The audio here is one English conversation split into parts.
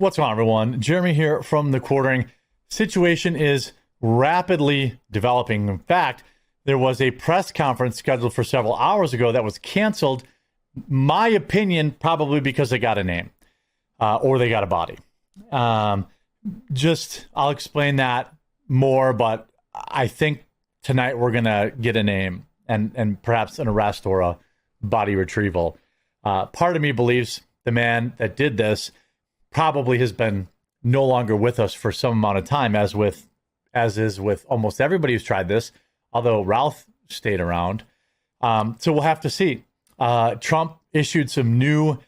What's going on, everyone? Jeremy here from The Quartering. Situation is rapidly developing. In fact, there was a press conference scheduled for several hours ago that was canceled. My opinion, probably because they got a name or they got a body. I'll explain that more, but I think tonight we're going to get a name and perhaps an arrest or a body retrieval. Part of me believes the man that did this probably has been no longer with us for some amount of time, as is with almost everybody who's tried this, although Ralph stayed around. So we'll have to see. Trump issued some new,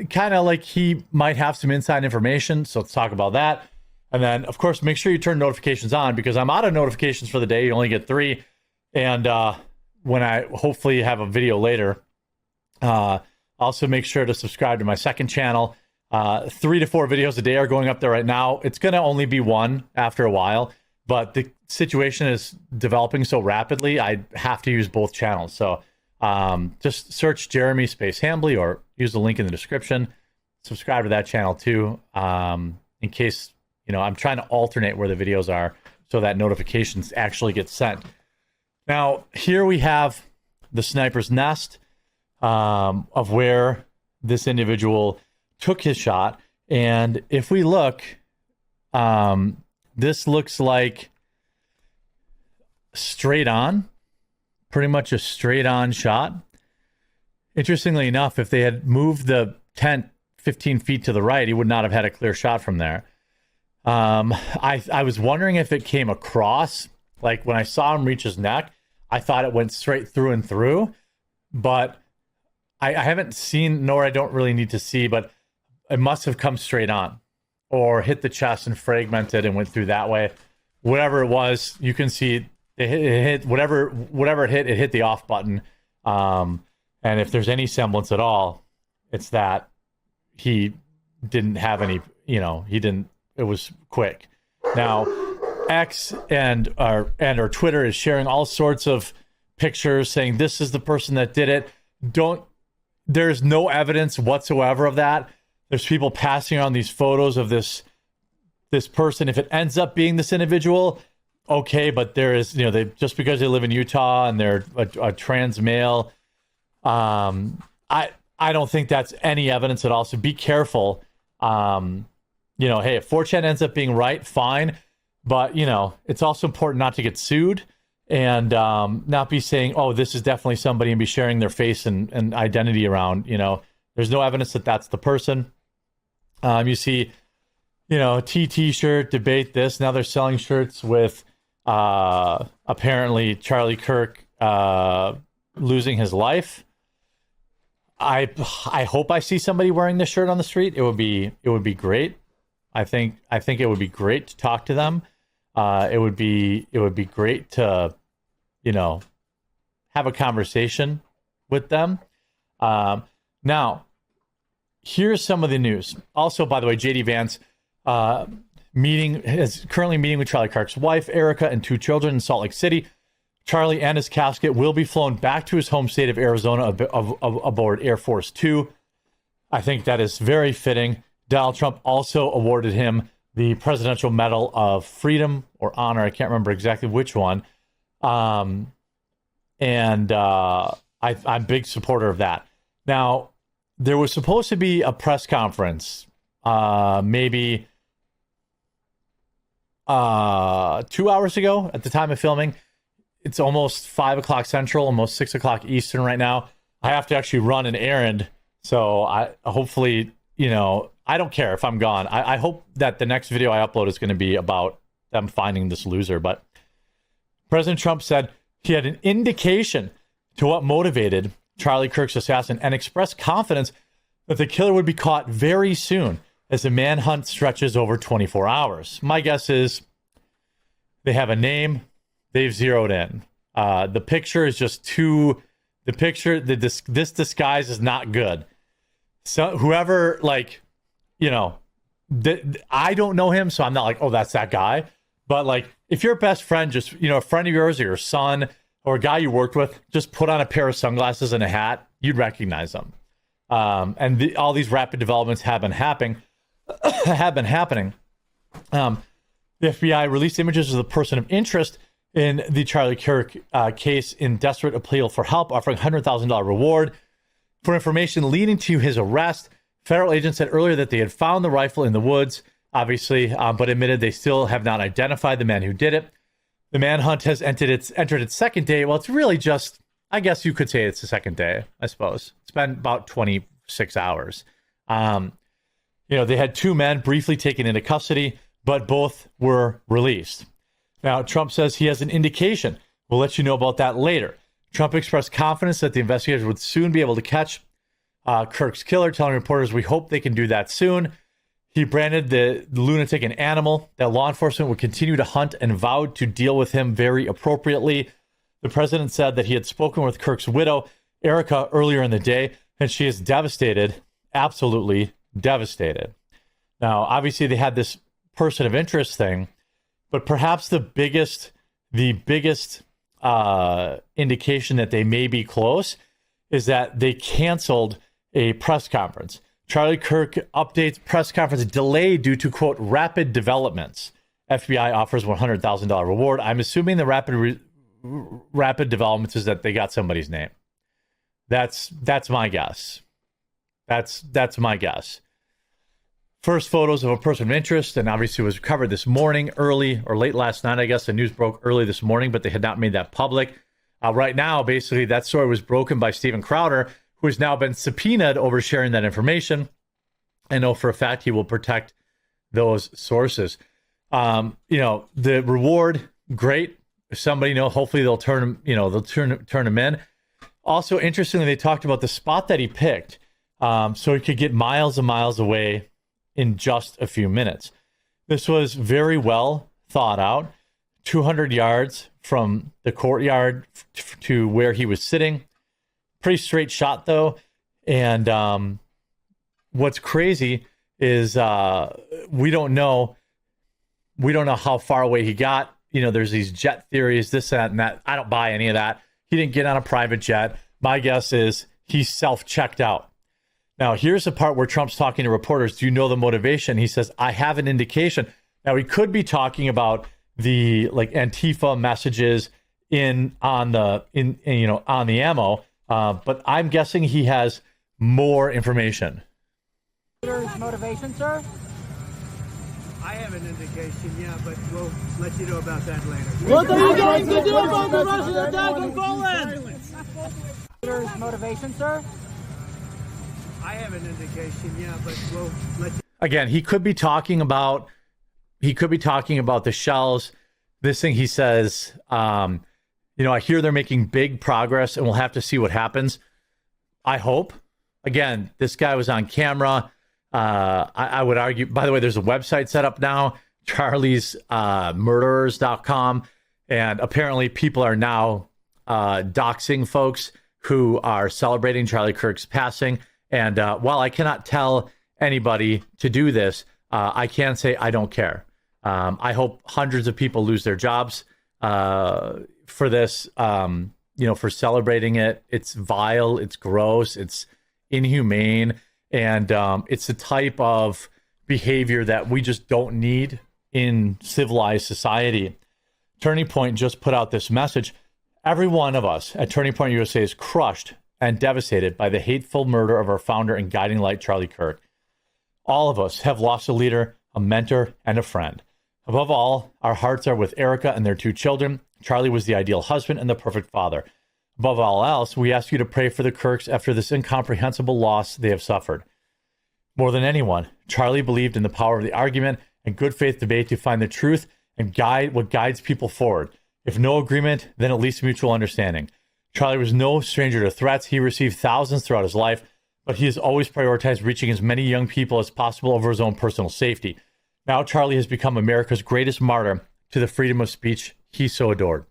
kind of like he might have some inside information. So let's talk about that. And then, of course, make sure you turn notifications on, because I'm out of notifications for the day. You only get 3. And when I hopefully have a video later, also make sure to subscribe to my second channel. 3 to 4 videos a day are going up there right now. It's going to only be 1 after a while, but the situation is developing so rapidly, I have to use both channels. So just search Jeremy Space Hambly or use the link in the description. Subscribe to that channel too, in case, I'm trying to alternate where the videos are so that notifications actually get sent. Now, here we have the sniper's nest of where this individual took his shot. And if we look, this looks like straight on, pretty much a straight on shot. Interestingly enough, if they had moved the tent 15 feet to the right, he would not have had a clear shot from there. I was wondering if it came across, like when I saw him reach his neck, I thought it went straight through and through, but I haven't seen, nor I don't really need to see, but it must have come straight on or hit the chest and fragmented and went through that way. Whatever it was, you can see it hit whatever it hit the off button. And if there's any semblance at all, it's that he didn't have any, it was quick. Now, X and our Twitter is sharing all sorts of pictures saying this is the person that did it. There's no evidence whatsoever of that. There's people passing around these photos of this person. If it ends up being this individual, okay, but there is, they just because they live in Utah and they're a trans male, I don't think that's any evidence at all. So be careful. Hey, if 4chan ends up being right, fine. But, it's also important not to get sued and not be saying, oh, this is definitely somebody, and be sharing their face and identity around. There's no evidence that that's the person. You see, T-shirt, debate this. Now they're selling shirts with apparently Charlie Kirk losing his life. I hope I see somebody wearing this shirt on the street. It would be great. I think it would be great to talk to them. It would be great to, have a conversation with them. Now, here's some of the news. Also, by the way, JD Vance is currently meeting with Charlie Kirk's wife, Erica, and 2 children in Salt Lake City. Charlie and his casket will be flown back to his home state of Arizona aboard Air Force 2. I think that is very fitting. Donald Trump also awarded him the Presidential Medal of Freedom or Honor. I can't remember exactly which one. I'm a big supporter of that. Now, there was supposed to be a press conference maybe 2 hours ago at the time of filming. It's almost 5 o'clock Central, almost 6 o'clock Eastern right now. I have to actually run an errand. So hopefully, I don't care if I'm gone. I hope that the next video I upload is going to be about them finding this loser. But President Trump said he had an indication to what motivated Charlie Kirk's assassin and expressed confidence that the killer would be caught very soon as the manhunt stretches over 24 hours. My guess is they have a name. They've zeroed in. The picture is just too... This disguise is not good. So whoever, I don't know him, so I'm not like, oh, that's that guy. But if your best friend, just, a friend of yours or your son or a guy you worked with, just put on a pair of sunglasses and a hat, you'd recognize them. And all these rapid developments have been happening. have been happening. The FBI released images of the person of interest in the Charlie Kirk case in desperate appeal for help, offering $100,000 reward for information leading to his arrest. Federal agents said earlier that they had found the rifle in the woods, obviously, but admitted they still have not identified the man who did it. The manhunt has entered its second day. Well, it's really just, I guess you could say it's the second day, I suppose. It's been about 26 hours. They had two men briefly taken into custody, but both were released. Now, Trump says he has an indication. We'll let you know about that later. Trump expressed confidence that the investigators would soon be able to catch Kirk's killer, telling reporters, "We hope they can do that soon." He branded the lunatic an animal that law enforcement would continue to hunt and vowed to deal with him very appropriately. The president said that he had spoken with Kirk's widow, Erica, earlier in the day, and she is devastated, absolutely devastated. Now, obviously, they had this person of interest thing, but perhaps the biggest indication that they may be close is that they canceled a press conference. Charlie Kirk updates press conference delayed due to, quote, rapid developments. FBI offers $100,000 reward. I'm assuming the rapid developments is that they got somebody's name. That's my guess. That's my guess. First photos of a person of interest, and obviously was covered this morning, early or late last night, I guess. The news broke early this morning, but they had not made that public. Right now, basically, that story was broken by Steven Crowder, who has now been subpoenaed over sharing that information. I know for a fact he will protect those sources. The reward, great. If somebody hopefully they'll turn him in. Also, interestingly, they talked about the spot that he picked, so he could get miles and miles away in just a few minutes. This was very well thought out. 200 yards from the courtyard to where he was sitting. Pretty straight shot, though. And what's crazy is we don't know how far away he got. There's these jet theories, this, that, and that. I don't buy any of that. He didn't get on a private jet. My guess is he self-checked out. Now, here's the part where Trump's talking to reporters. Do you know the motivation? He says, I have an indication. Now, he could be talking about the Antifa messages on the ammo, but I'm guessing he has more information. Motivation, sir? I have an indication, yeah, but we'll let you know about that later. What are you going to do about the Russian attack on Poland? Motivation, sir? I have an indication, yeah, but we'll let you. Again, he could be talking about the shells. This thing he says, I hear they're making big progress, and we'll have to see what happens. I hope. Again, this guy was on camera. I would argue, by the way, there's a website set up now, charliesmurderers.com, and apparently people are now doxing folks who are celebrating Charlie Kirk's passing. And while I cannot tell anybody to do this, I can say I don't care. I hope hundreds of people lose their jobs for this, for celebrating it. It's vile, it's gross, it's inhumane, and it's the type of behavior that we just don't need in civilized society. Turning Point just put out this message. Every one of us at Turning Point USA is crushed and devastated by the hateful murder of our founder and guiding light, Charlie Kirk. All of us have lost a leader, a mentor, and a friend. Above all, our hearts are with Erica and their two children. Charlie was the ideal husband and the perfect father. Above all else, we ask you to pray for the Kirks after this incomprehensible loss they have suffered. More than anyone, Charlie believed in the power of the argument and good faith debate to find the truth and guide what guides people forward. If no agreement, then at least mutual understanding. Charlie was no stranger to threats. He received thousands throughout his life, but he has always prioritized reaching as many young people as possible over his own personal safety. Now Charlie has become America's greatest martyr to the freedom of speech he so adored.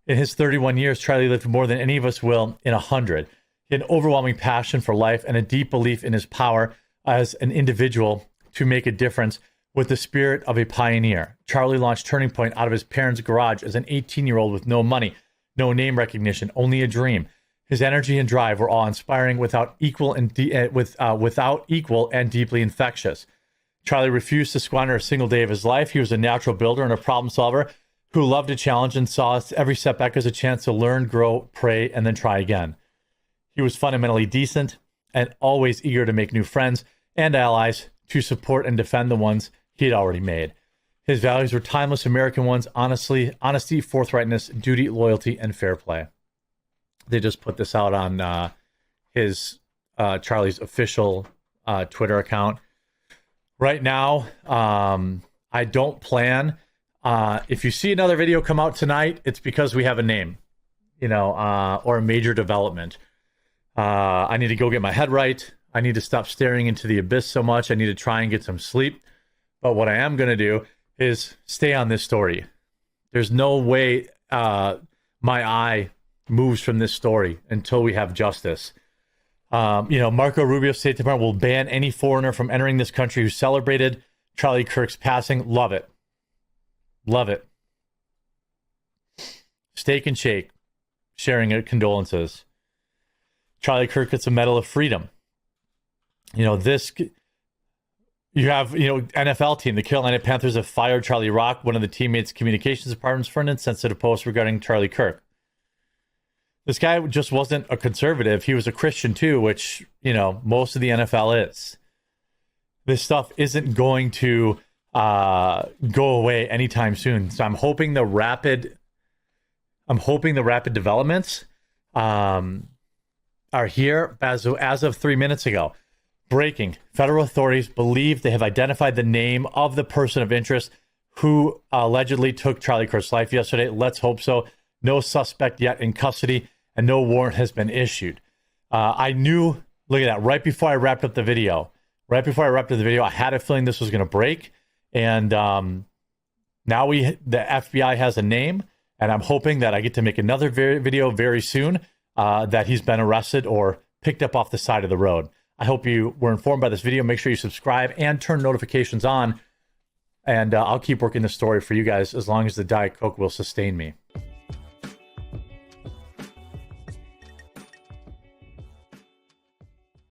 In his 31 years, Charlie lived more than any of us will in 100. He had an overwhelming passion for life and a deep belief in his power as an individual to make a difference with the spirit of a pioneer. Charlie launched Turning Point out of his parents' garage as an 18-year-old with no money, no name recognition, only a dream. His energy and drive were awe-inspiring, without equal and deeply infectious. Charlie refused to squander a single day of his life. He was a natural builder and a problem solver who loved a challenge and saw every setback as a chance to learn, grow, pray, and then try again. He was fundamentally decent and always eager to make new friends and allies to support and defend the ones he had already made. His values were timeless American ones: honesty, forthrightness, duty, loyalty, and fair play. They just put this out on his Charlie's official Twitter account. Right now, I don't plan. If you see another video come out tonight, it's because we have a name, or a major development. I need to go get my head right. I need to stop staring into the abyss so much. I need to try and get some sleep. But what I am going to do is stay on this story. There's no way my eye moves from this story until we have justice. Marco Rubio, State Department, will ban any foreigner from entering this country who celebrated Charlie Kirk's passing. Love it. Love it. Steak and Shake, sharing condolences. Charlie Kirk gets a Medal of Freedom. You have, NFL team. The Carolina Panthers have fired Charlie Rock, one of the teammates' communications departments, for an insensitive post regarding Charlie Kirk. This guy just wasn't a conservative. He was a Christian too, which, most of the NFL is. This stuff isn't going to go away anytime soon. So I'm hoping the rapid developments are here as of 3 minutes ago. Breaking. Federal authorities believe they have identified the name of the person of interest who allegedly took Charlie Kirk's life yesterday. Let's hope so. No suspect yet in custody, and no warrant has been issued. I knew, look at that, right before I wrapped up the video, I had a feeling this was going to break. And now the FBI has a name, and I'm hoping that I get to make another video very soon that he's been arrested or picked up off the side of the road. I hope you were informed by this video. Make sure you subscribe and turn notifications on, and I'll keep working the story for you guys as long as the Diet Coke will sustain me.